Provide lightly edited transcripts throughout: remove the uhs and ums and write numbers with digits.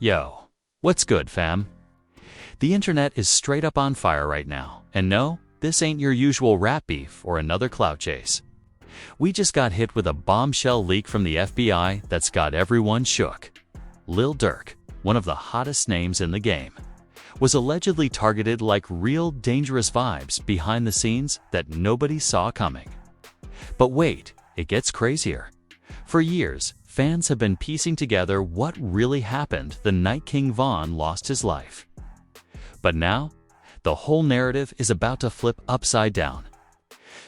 Yo, what's good, fam? The internet is straight up on fire right now, and no, this ain't your usual rap beef or another clout chase. We just got hit with a bombshell leak from the FBI that's got everyone shook. Lil Durk, one of the hottest names in the game, was allegedly targeted like real dangerous vibes behind the scenes that nobody saw coming. But wait, it gets crazier. For years, fans have been piecing together what really happened the night King Von lost his life. But now, the whole narrative is about to flip upside down.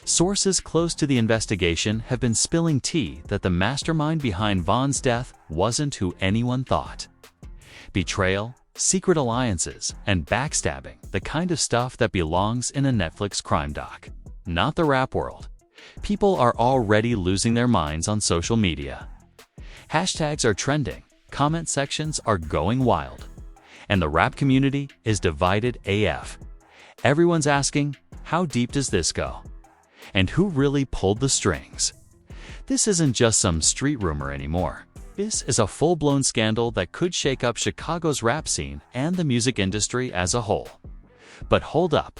Sources close to the investigation have been spilling tea that the mastermind behind Von's death wasn't who anyone thought. Betrayal, secret alliances, and backstabbing, the kind of stuff that belongs in a Netflix crime doc. Not the rap world. People are already losing their minds on social media. Hashtags are trending, comment sections are going wild, and the rap community is divided AF. Everyone's asking, how deep does this go? And who really pulled the strings? This isn't just some street rumor anymore. This is a full-blown scandal that could shake up Chicago's rap scene and the music industry as a whole. But hold up.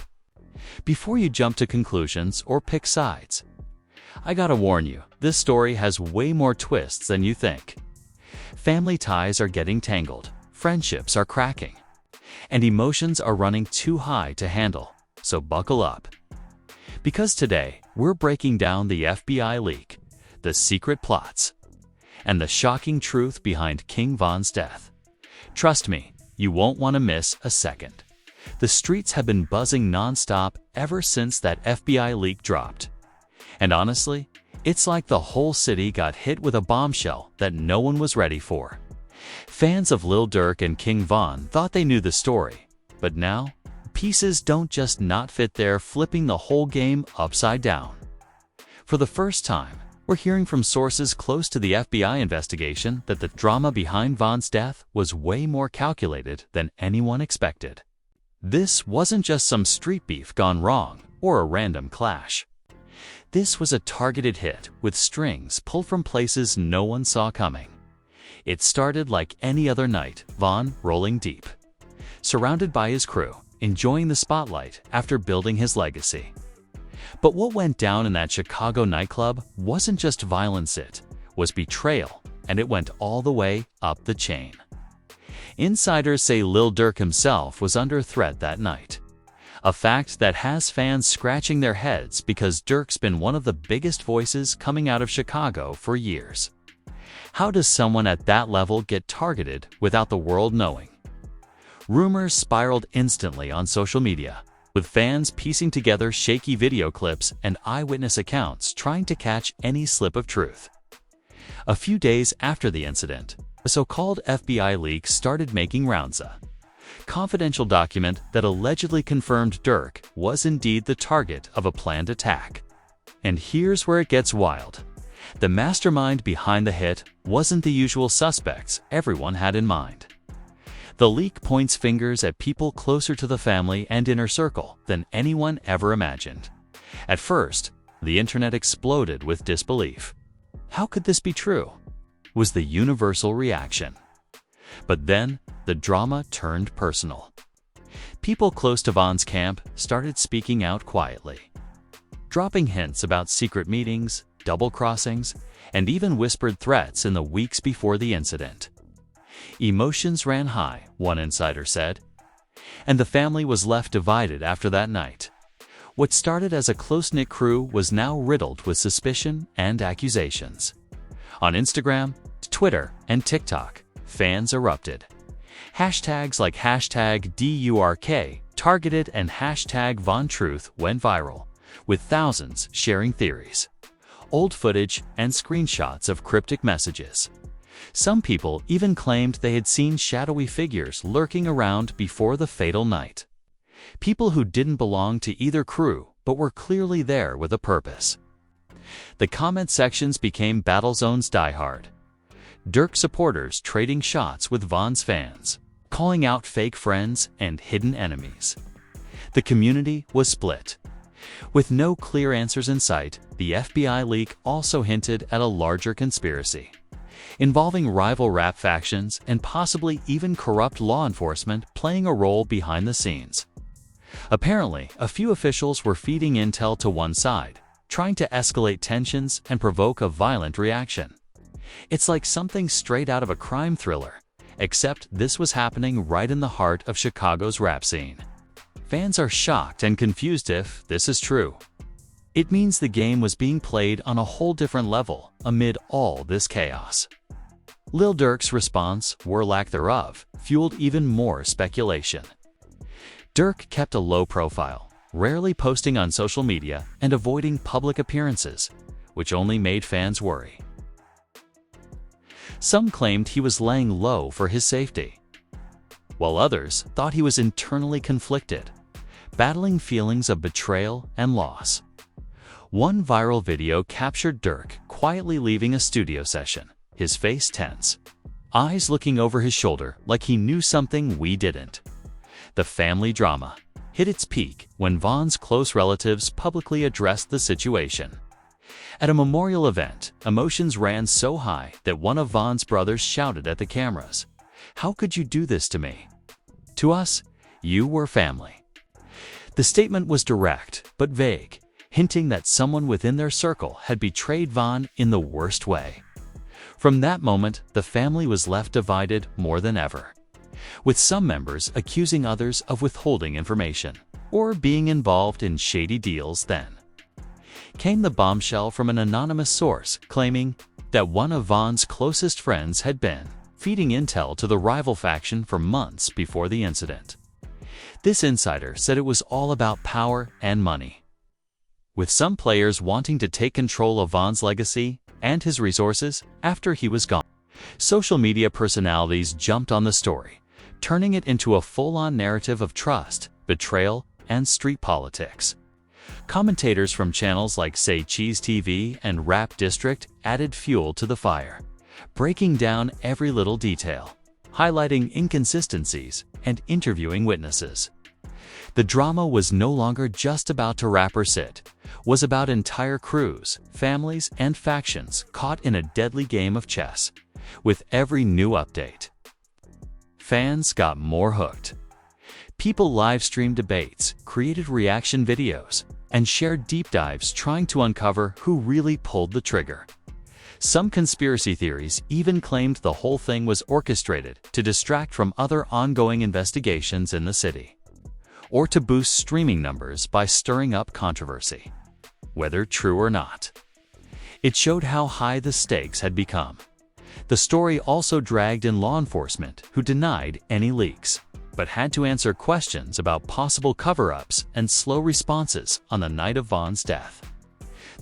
Before you jump to conclusions or pick sides, I gotta warn you, this story has way more twists than you think. Family ties are getting tangled, friendships are cracking, and emotions are running too high to handle, so buckle up. Because today, we're breaking down the FBI leak, the secret plots, and the shocking truth behind King Von's death. Trust me, you won't want to miss a second. The streets have been buzzing non-stop ever since that FBI leak dropped. And honestly, it's like the whole city got hit with a bombshell that no one was ready for. Fans of Lil Durk and King Von thought they knew the story, but now, pieces don't just not fit there, flipping the whole game upside down. For the first time, we're hearing from sources close to the FBI investigation that the drama behind Von's death was way more calculated than anyone expected. This wasn't just some street beef gone wrong or a random clash. This was a targeted hit with strings pulled from places no one saw coming. It started like any other night, Von rolling deep, surrounded by his crew, enjoying the spotlight after building his legacy. But what went down in that Chicago nightclub wasn't just violence, it was betrayal, and it went all the way up the chain. Insiders say Lil Durk himself was under threat that night, a fact that has fans scratching their heads because Durk's been one of the biggest voices coming out of Chicago for years. How does someone at that level get targeted without the world knowing? Rumors spiraled instantly on social media, with fans piecing together shaky video clips and eyewitness accounts trying to catch any slip of truth. A few days after the incident, a so-called FBI leak started making rounds. A confidential document that allegedly confirmed Durk was indeed the target of a planned attack. And here's where it gets wild. The mastermind behind the hit wasn't the usual suspects everyone had in mind. The leak points fingers at people closer to the family and inner circle than anyone ever imagined. At first, the internet exploded with disbelief. How could this be true? Was the universal reaction. But then, the drama turned personal. People close to Von's camp started speaking out quietly, dropping hints about secret meetings, double crossings, and even whispered threats in the weeks before the incident. Emotions ran high, one insider said, and the family was left divided after that night. What started as a close-knit crew was now riddled with suspicion and accusations. On Instagram, Twitter, and TikTok, fans erupted. Hashtags like #DURK targeted and #VonTruth went viral, with thousands sharing theories, old footage, and screenshots of cryptic messages. Some people even claimed they had seen shadowy figures lurking around before the fatal night. People who didn't belong to either crew but were clearly there with a purpose. The comment sections became battle zones diehard. Durk supporters trading shots with Von's fans, calling out fake friends and hidden enemies. The community was split. With no clear answers in sight, the FBI leak also hinted at a larger conspiracy. involving rival rap factions and possibly even corrupt law enforcement playing a role behind the scenes. Apparently, a few officials were feeding intel to one side, trying to escalate tensions and provoke a violent reaction. It's like something straight out of a crime thriller, except this was happening right in the heart of Chicago's rap scene. Fans are shocked and confused if this is true. It means the game was being played on a whole different level amid all this chaos. Lil Durk's response, or lack thereof, fueled even more speculation. Durk kept a low profile, rarely posting on social media and avoiding public appearances, which only made fans worry. Some claimed he was laying low for his safety, while others thought he was internally conflicted, battling feelings of betrayal and loss. One viral video captured Durk quietly leaving a studio session, his face tense, eyes looking over his shoulder like he knew something we didn't. The family drama hit its peak when Von's close relatives publicly addressed the situation. At a memorial event, emotions ran so high that one of Von's brothers shouted at the cameras, "How could you do this to me? To us, you were family." The statement was direct but vague, hinting that someone within their circle had betrayed Von in the worst way. From that moment, the family was left divided more than ever, with some members accusing others of withholding information or being involved in shady deals. Then came the bombshell from an anonymous source claiming that one of Von's closest friends had been feeding intel to the rival faction for months before the incident. This insider said it was all about power and money, with some players wanting to take control of Von's legacy and his resources after he was gone. Social media personalities jumped on the story, turning it into a full-on narrative of trust, betrayal, and street politics. Commentators from channels like Say Cheese TV and Rap District added fuel to the fire, breaking down every little detail, highlighting inconsistencies, and interviewing witnesses. The drama was no longer just about a rapper Sid, was about entire crews, families, and factions caught in a deadly game of chess. With every new update, fans got more hooked. People live-streamed debates, created reaction videos, and shared deep dives trying to uncover who really pulled the trigger. Some conspiracy theories even claimed the whole thing was orchestrated to distract from other ongoing investigations in the city, or to boost streaming numbers by stirring up controversy. Whether true or not, it showed how high the stakes had become. The story also dragged in law enforcement, who denied any leaks, but had to answer questions about possible cover-ups and slow responses on the night of Von's death.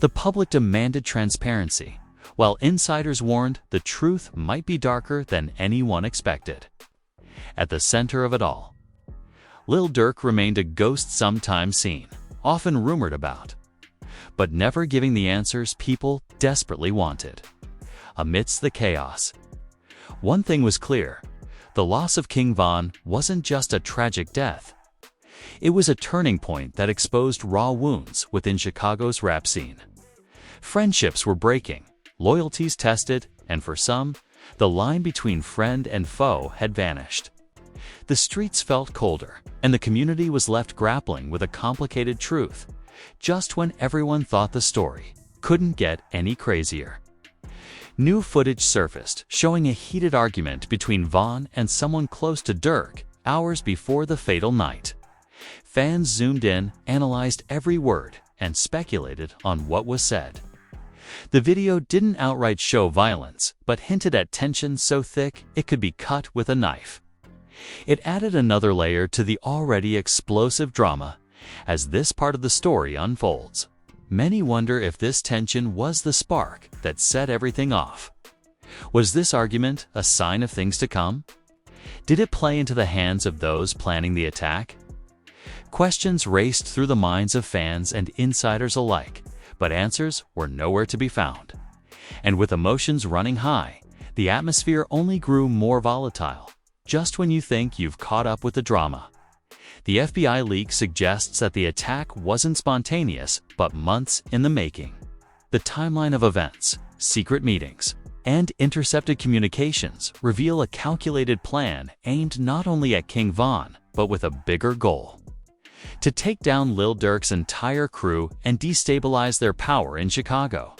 The public demanded transparency, while insiders warned the truth might be darker than anyone expected. At the center of it all, Lil Durk remained a ghost sometimes seen, often rumored about, but never giving the answers people desperately wanted. Amidst the chaos, one thing was clear: the loss of King Von wasn't just a tragic death. It was a turning point that exposed raw wounds within Chicago's rap scene. Friendships were breaking, loyalties tested, and for some, the line between friend and foe had vanished. The streets felt colder, and the community was left grappling with a complicated truth, just when everyone thought the story couldn't get any crazier. New footage surfaced showing a heated argument between Von and someone close to Durk hours before the fatal night. Fans zoomed in, analyzed every word, and speculated on what was said. The video didn't outright show violence, but hinted at tension so thick it could be cut with a knife. It added another layer to the already explosive drama as this part of the story unfolds. Many wonder if this tension was the spark that set everything off. Was this argument a sign of things to come? Did it play into the hands of those planning the attack? Questions raced through the minds of fans and insiders alike, but answers were nowhere to be found. And with emotions running high, the atmosphere only grew more volatile. Just when you think you've caught up with the drama, the FBI leak suggests that the attack wasn't spontaneous, but months in the making. The timeline of events, secret meetings, and intercepted communications reveal a calculated plan aimed not only at King Von, but with a bigger goal: to take down Lil Durk's entire crew and destabilize their power in Chicago.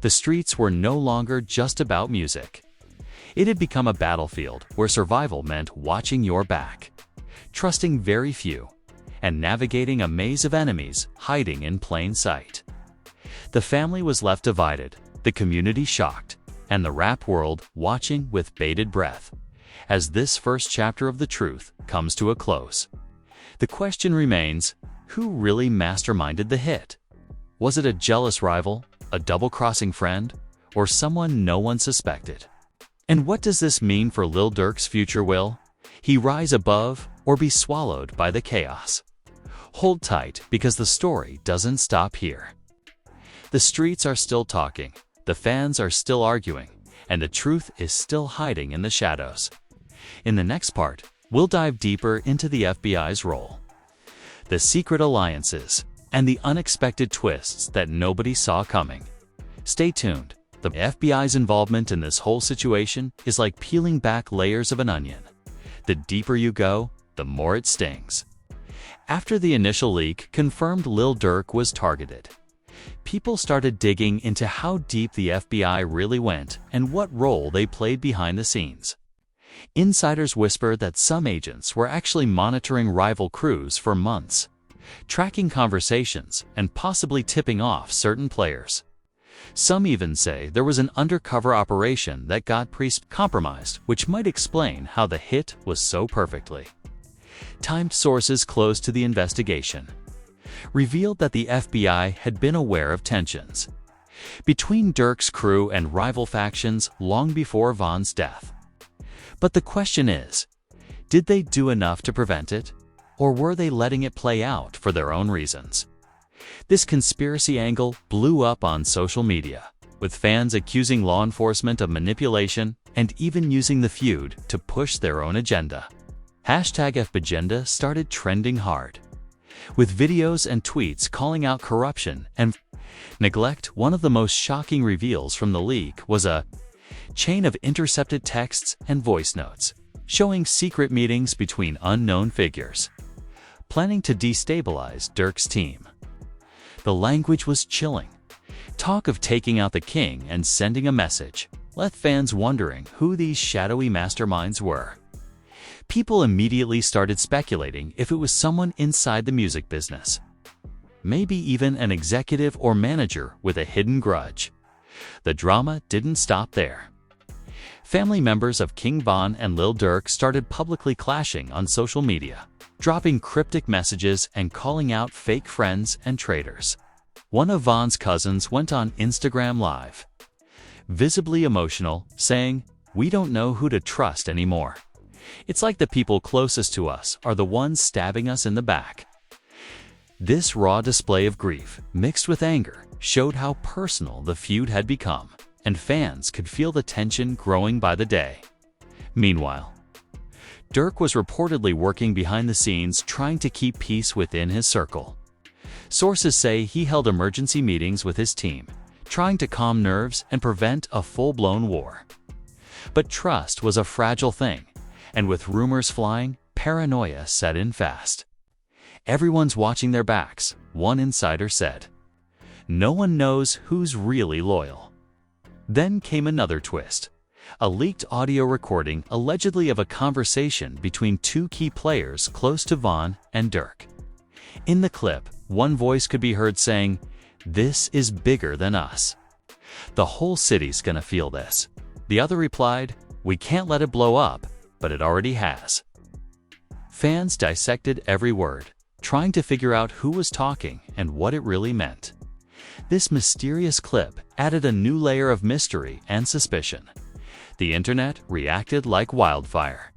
The streets were no longer just about music. It had become a battlefield where survival meant watching your back, trusting very few, and navigating a maze of enemies hiding in plain sight. The family was left divided, the community shocked, and the rap world watching with bated breath as this first chapter of the truth comes to a close. The question remains, who really masterminded the hit? Was it a jealous rival, a double-crossing friend, or someone no one suspected? And what does this mean for Lil Durk's future? Will he rise above or be swallowed by the chaos? Hold tight, because the story doesn't stop here. The streets are still talking, the fans are still arguing, and the truth is still hiding in the shadows. In the next part, we'll dive deeper into the FBI's role, the secret alliances, and the unexpected twists that nobody saw coming. Stay tuned. The FBI's involvement in this whole situation is like peeling back layers of an onion. The deeper you go, the more it stings. After the initial leak confirmed Lil Durk was targeted, people started digging into how deep the FBI really went and what role they played behind the scenes. Insiders whisper that some agents were actually monitoring rival crews for months, tracking conversations and possibly tipping off certain players. Some even say there was an undercover operation that got compromised, which might explain how the hit was so perfectly timed. Sources close to the investigation revealed that the FBI had been aware of tensions between Durk's crew and rival factions long before Von's death. But the question is, did they do enough to prevent it, or were they letting it play out for their own reasons? This conspiracy angle blew up on social media, with fans accusing law enforcement of manipulation and even using the feud to push their own agenda. #FBagenda started trending hard, with videos and tweets calling out corruption and neglect. One of the most shocking reveals from the leak was a chain of intercepted texts and voice notes, showing secret meetings between unknown figures, planning to destabilize Durk's team. The language was chilling. Talk of taking out the king and sending a message left fans wondering who these shadowy masterminds were. People immediately started speculating if it was someone inside the music business, maybe even an executive or manager with a hidden grudge. The drama didn't stop there. Family members of King Von and Lil Durk started publicly clashing on social media, dropping cryptic messages and calling out fake friends and traitors. One of Von's cousins went on Instagram Live, visibly emotional, saying, "We don't know who to trust anymore. It's like the people closest to us are the ones stabbing us in the back." This raw display of grief, mixed with anger, showed how personal the feud had become, and fans could feel the tension growing by the day. Meanwhile, Durk was reportedly working behind the scenes trying to keep peace within his circle. Sources say he held emergency meetings with his team, trying to calm nerves and prevent a full-blown war. But trust was a fragile thing, and with rumors flying, paranoia set in fast. "Everyone's watching their backs," one insider said. "No one knows who's really loyal." Then came another twist. A leaked audio recording allegedly of a conversation between two key players close to Von and Durk. In the clip, one voice could be heard saying, "This is bigger than us. The whole city's gonna feel this." The other replied, "We can't let it blow up, but it already has." Fans dissected every word, trying to figure out who was talking and what it really meant. This mysterious clip added a new layer of mystery and suspicion. The internet reacted like wildfire.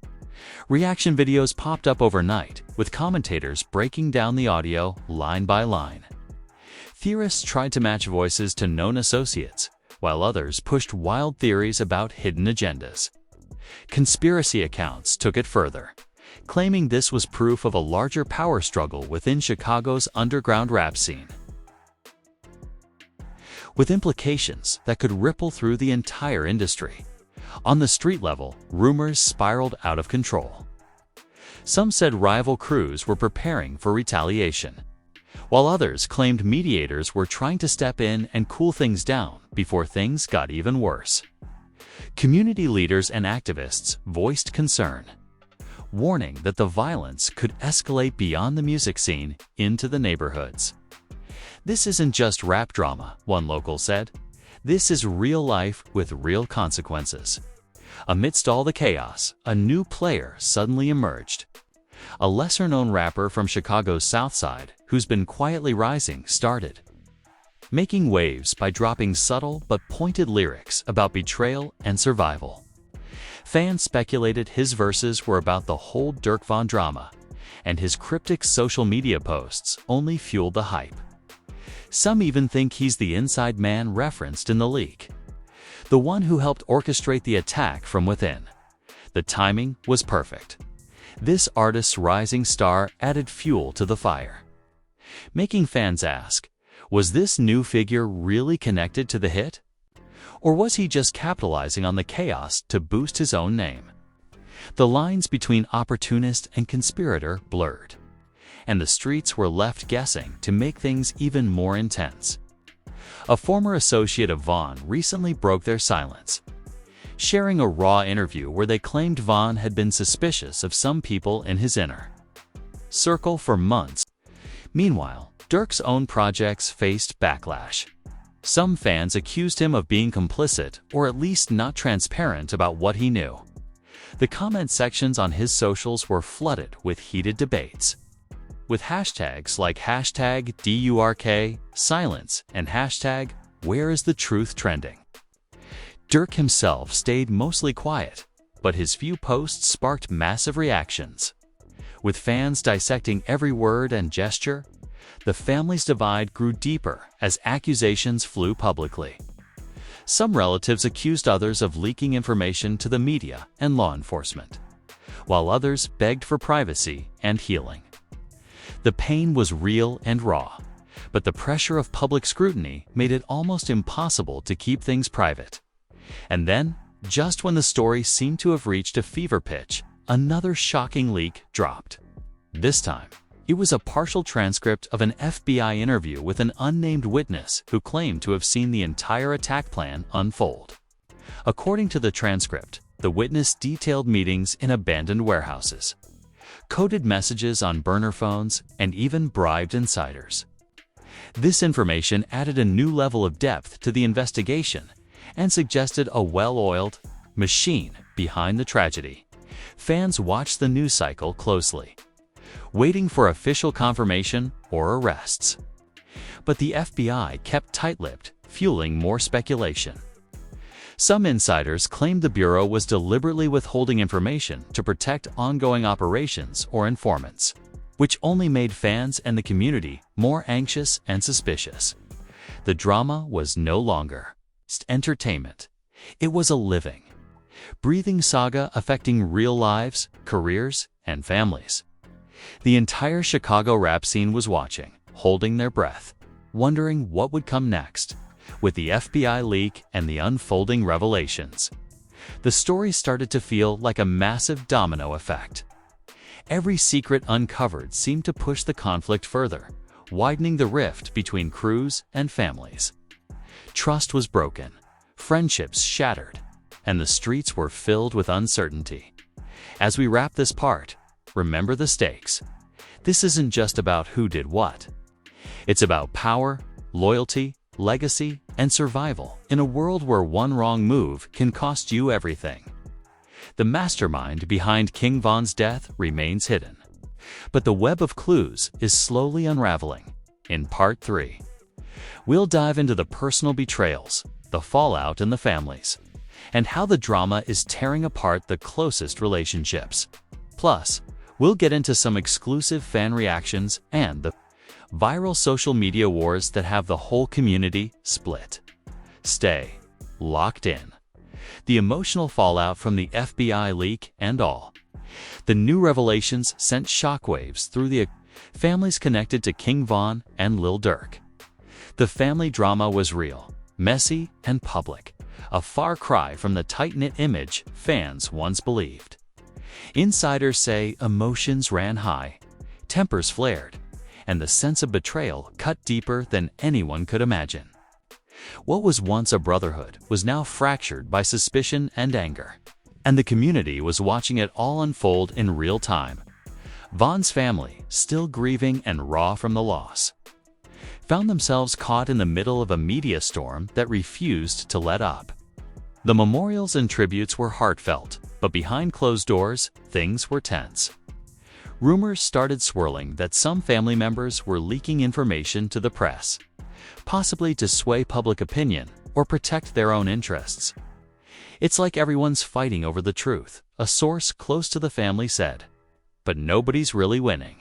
Reaction videos popped up overnight, with commentators breaking down the audio line by line. Theorists tried to match voices to known associates, while others pushed wild theories about hidden agendas. Conspiracy accounts took it further, claiming this was proof of a larger power struggle within Chicago's underground rap scene. with implications that could ripple through the entire industry. On the street level, rumors spiraled out of control. Some said rival crews were preparing for retaliation, while others claimed mediators were trying to step in and cool things down before things got even worse. Community leaders and activists voiced concern, warning that the violence could escalate beyond the music scene into the neighborhoods. "This isn't just rap drama," one local said. "This is real life with real consequences." Amidst all the chaos, a new player suddenly emerged. A lesser-known rapper from Chicago's South Side, who's been quietly rising, started making waves by dropping subtle but pointed lyrics about betrayal and survival. Fans speculated his verses were about the whole Durk Von drama, and his cryptic social media posts only fueled the hype. Some even think he's the inside man referenced in the leak, the one who helped orchestrate the attack from within. The timing was perfect. This artist's rising star added fuel to the fire, making fans ask, was this new figure really connected to the hit? Or was he just capitalizing on the chaos to boost his own name? The lines between opportunist and conspirator blurred, and the streets were left guessing to make things even more intense. A former associate of Von recently broke their silence, sharing a raw interview where they claimed Von had been suspicious of some people in his inner circle for months. Meanwhile, Durk's own projects faced backlash. Some fans accused him of being complicit or at least not transparent about what he knew. The comment sections on his socials were flooded with heated debates, with hashtags like #DURK silence and #Where is the truth trending. Durk himself stayed mostly quiet, but his few posts sparked massive reactions. With fans dissecting every word and gesture, the family's divide grew deeper as accusations flew publicly. Some relatives accused others of leaking information to the media and law enforcement, while others begged for privacy and healing. The pain was real and raw, but the pressure of public scrutiny made it almost impossible to keep things private. And then, just when the story seemed to have reached a fever pitch, another shocking leak dropped. This time, it was a partial transcript of an FBI interview with an unnamed witness who claimed to have seen the entire attack plan unfold. According to the transcript, the witness detailed meetings in abandoned warehouses, coded messages on burner phones, and even bribed insiders. This information added a new level of depth to the investigation and suggested a well-oiled machine behind the tragedy. Fans watched the news cycle closely, waiting for official confirmation or arrests. But the FBI kept tight-lipped, fueling more speculation. Some insiders claimed the Bureau was deliberately withholding information to protect ongoing operations or informants, which only made fans and the community more anxious and suspicious. The drama was no longer just entertainment. It was a living, breathing saga affecting real lives, careers, and families. The entire Chicago rap scene was watching, holding their breath, wondering what would come next. With the FBI leak and the unfolding revelations, the story started to feel like a massive domino effect. Every secret uncovered seemed to push the conflict further, widening the rift between crews and families. Trust was broken, friendships shattered, and the streets were filled with uncertainty. As we wrap this part, remember the stakes. This isn't just about who did what. It's about power, loyalty, legacy, and survival in a world where one wrong move can cost you everything. The mastermind behind King Von's death remains hidden, but the web of clues is slowly unraveling. In Part 3, we'll dive into the personal betrayals, the fallout in the families, and how the drama is tearing apart the closest relationships. Plus, we'll get into some exclusive fan reactions and the viral social media wars that have the whole community split. Stay locked in. The emotional fallout from the FBI leak and all. The new revelations sent shockwaves through the families connected to King Von and Lil Durk. The family drama was real, messy and public, a far cry from the tight-knit image fans once believed. Insiders say emotions ran high, tempers flared, and the sense of betrayal cut deeper than anyone could imagine. What was once a brotherhood was now fractured by suspicion and anger, and the community was watching it all unfold in real time. Von's family, still grieving and raw from the loss, found themselves caught in the middle of a media storm that refused to let up. The memorials and tributes were heartfelt, but behind closed doors, things were tense. Rumors started swirling that some family members were leaking information to the press, possibly to sway public opinion or protect their own interests. "It's like everyone's fighting over the truth," a source close to the family said. But nobody's really winning.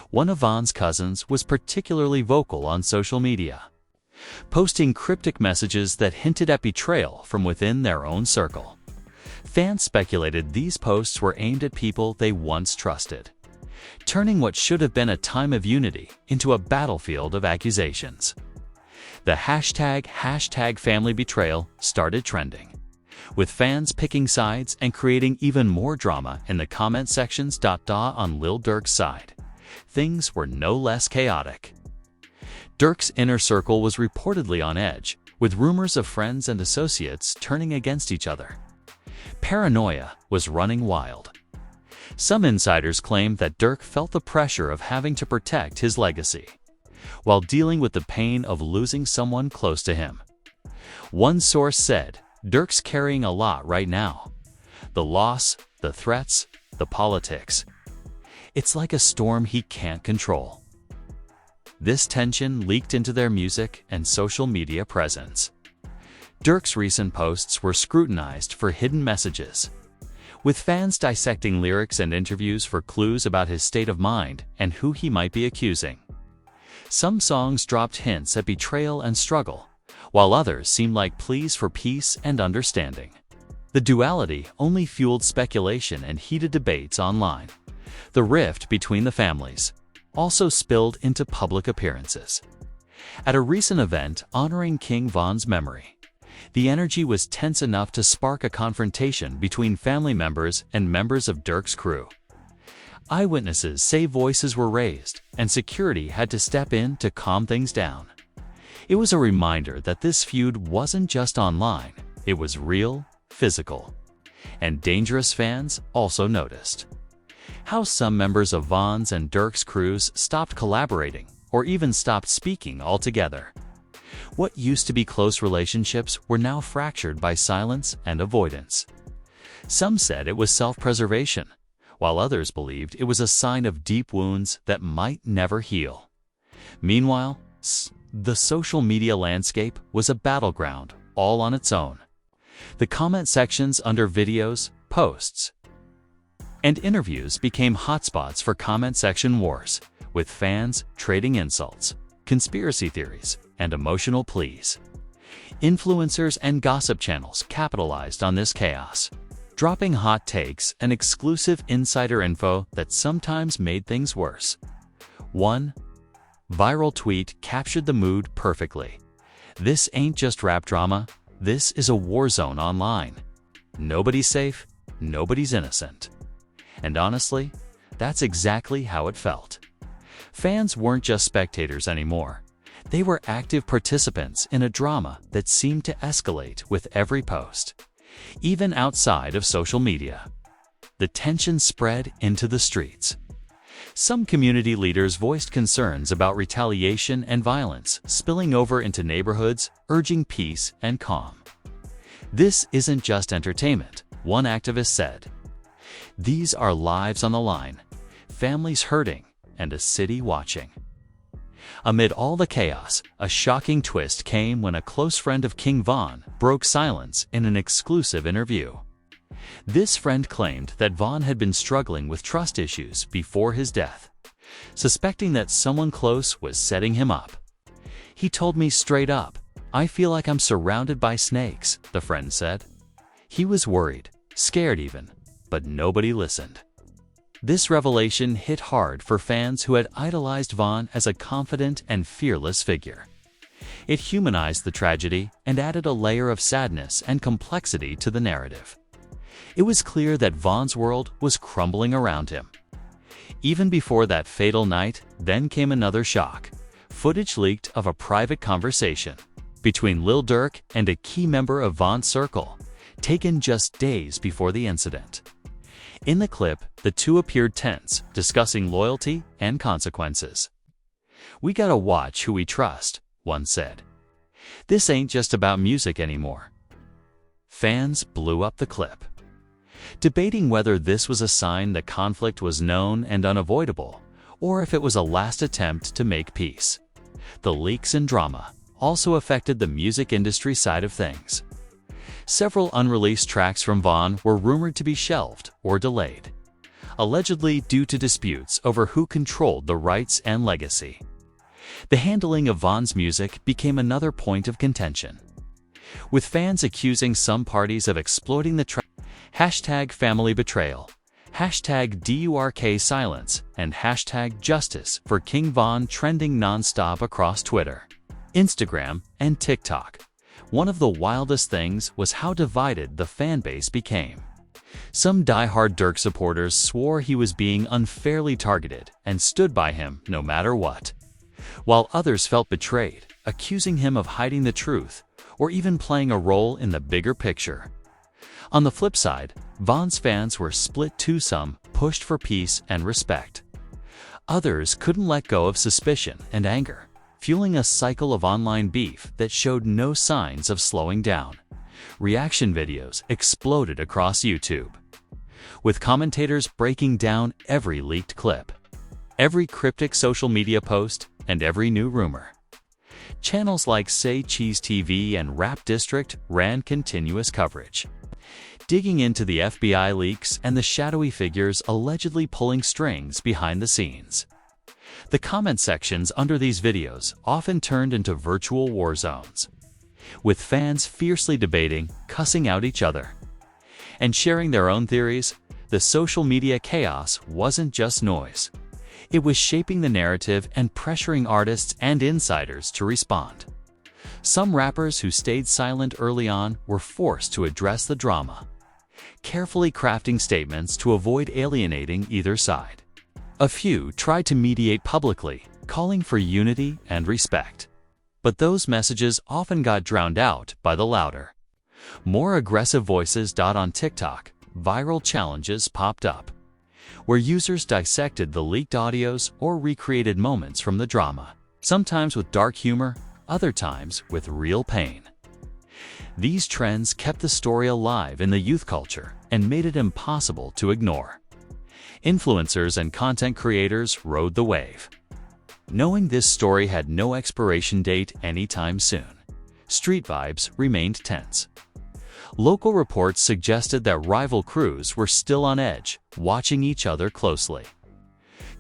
One of Von's cousins was particularly vocal on social media, posting cryptic messages that hinted at betrayal from within their own circle. Fans speculated these posts were aimed at people they once trusted, turning what should have been a time of unity into a battlefield of accusations. The hashtag family betrayal started trending, with fans picking sides and creating even more drama in the comment sections. On Lil Durk's side, things were no less chaotic. Durk's inner circle was reportedly on edge, with rumors of friends and associates turning against each other. Paranoia was running wild. Some insiders claimed that Durk felt the pressure of having to protect his legacy, while dealing with the pain of losing someone close to him. One source said, "Durk's carrying a lot right now. The loss, the threats, the politics. It's like a storm he can't control." This tension leaked into their music and social media presence. Durk's recent posts were scrutinized for hidden messages, with fans dissecting lyrics and interviews for clues about his state of mind and who he might be accusing. Some songs dropped hints at betrayal and struggle, while others seemed like pleas for peace and understanding. The duality only fueled speculation and heated debates online. The rift between the families also spilled into public appearances. At a recent event honoring King Von's memory, the energy was tense enough to spark a confrontation between family members and members of Durk's crew. Eyewitnesses say voices were raised, and security had to step in to calm things down. It was a reminder that this feud wasn't just online, it was real, physical. And dangerous fans also noticed how some members of Von's and Durk's crews stopped collaborating or even stopped speaking altogether. What used to be close relationships were now fractured by silence and avoidance. Some said it was self-preservation, while others believed it was a sign of deep wounds that might never heal. Meanwhile, the social media landscape was a battleground all on its own. The comment sections under videos, posts, and interviews became hotspots for comment section wars, with fans trading insults, conspiracy theories, and emotional pleas. Influencers and gossip channels capitalized on this chaos, dropping hot takes and exclusive insider info that sometimes made things worse. One viral tweet captured the mood perfectly. "This ain't just rap drama, this is a war zone online. Nobody's safe, nobody's innocent." And honestly, that's exactly how it felt. Fans weren't just spectators anymore. They were active participants in a drama that seemed to escalate with every post, even outside of social media. The tension spread into the streets. Some community leaders voiced concerns about retaliation and violence spilling over into neighborhoods, urging peace and calm. "This isn't just entertainment," one activist said. "These are lives on the line, families hurting, and a city watching." Amid all the chaos, a shocking twist came when a close friend of King Von broke silence in an exclusive interview. This friend claimed that Von had been struggling with trust issues before his death, suspecting that someone close was setting him up. "He told me straight up, 'I feel like I'm surrounded by snakes,'" the friend said. He was worried, scared even, but nobody listened. This revelation hit hard for fans who had idolized Von as a confident and fearless figure. It humanized the tragedy and added a layer of sadness and complexity to the narrative. It was clear that Von's world was crumbling around him. Even before that fatal night, then came another shock. Footage leaked of a private conversation between Lil Durk and a key member of Von's circle, taken just days before the incident. In the clip, the two appeared tense, discussing loyalty and consequences. "We gotta watch who we trust," one said. "This ain't just about music anymore." Fans blew up the clip, debating whether this was a sign the conflict was known and unavoidable, or if it was a last attempt to make peace. The leaks and drama also affected the music industry side of things. Several unreleased tracks from Von were rumored to be shelved or delayed, allegedly due to disputes over who controlled the rights and legacy. The handling of Von's music became another point of contention, with fans accusing some parties of exploiting the track. #family betrayal, #DURK silence, and #justice for King Von trending non-stop across Twitter, Instagram, and TikTok. One of the wildest things was how divided the fanbase became. Some die-hard Durk supporters swore he was being unfairly targeted and stood by him no matter what, while others felt betrayed, accusing him of hiding the truth or even playing a role in the bigger picture. On the flip side, Von's fans were split too. Some pushed for peace and respect. Others couldn't let go of suspicion and anger, fueling a cycle of online beef that showed no signs of slowing down. Reaction videos exploded across YouTube, with commentators breaking down every leaked clip, every cryptic social media post, and every new rumor. Channels like Say Cheese TV and Rap District ran continuous coverage, digging into the FBI leaks and the shadowy figures allegedly pulling strings behind the scenes. The comment sections under these videos often turned into virtual war zones, with fans fiercely debating, cussing out each other, and sharing their own theories. The social media chaos wasn't just noise. It was shaping the narrative and pressuring artists and insiders to respond. Some rappers who stayed silent early on were forced to address the drama, carefully crafting statements to avoid alienating either side. A few tried to mediate publicly, calling for unity and respect. But those messages often got drowned out by the louder, more aggressive voices. On TikTok, viral challenges popped up, where users dissected the leaked audios or recreated moments from the drama, sometimes with dark humor, other times with real pain. These trends kept the story alive in the youth culture and made it impossible to ignore. Influencers and content creators rode the wave, knowing this story had no expiration date anytime soon. Street vibes remained tense. Local reports suggested that rival crews were still on edge, watching each other closely.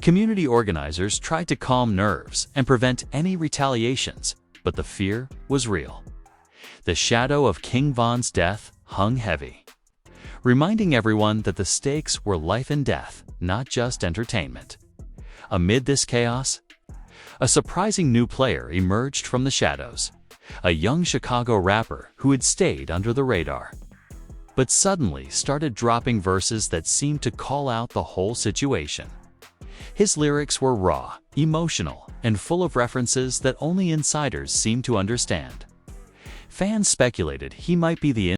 Community organizers tried to calm nerves and prevent any retaliations, but the fear was real. The shadow of King Von's death hung heavy, reminding everyone that the stakes were life and death, not just entertainment. Amid this chaos, a surprising new player emerged from the shadows, a young Chicago rapper who had stayed under the radar, but suddenly started dropping verses that seemed to call out the whole situation. His lyrics were raw, emotional, and full of references that only insiders seemed to understand. Fans speculated he might be the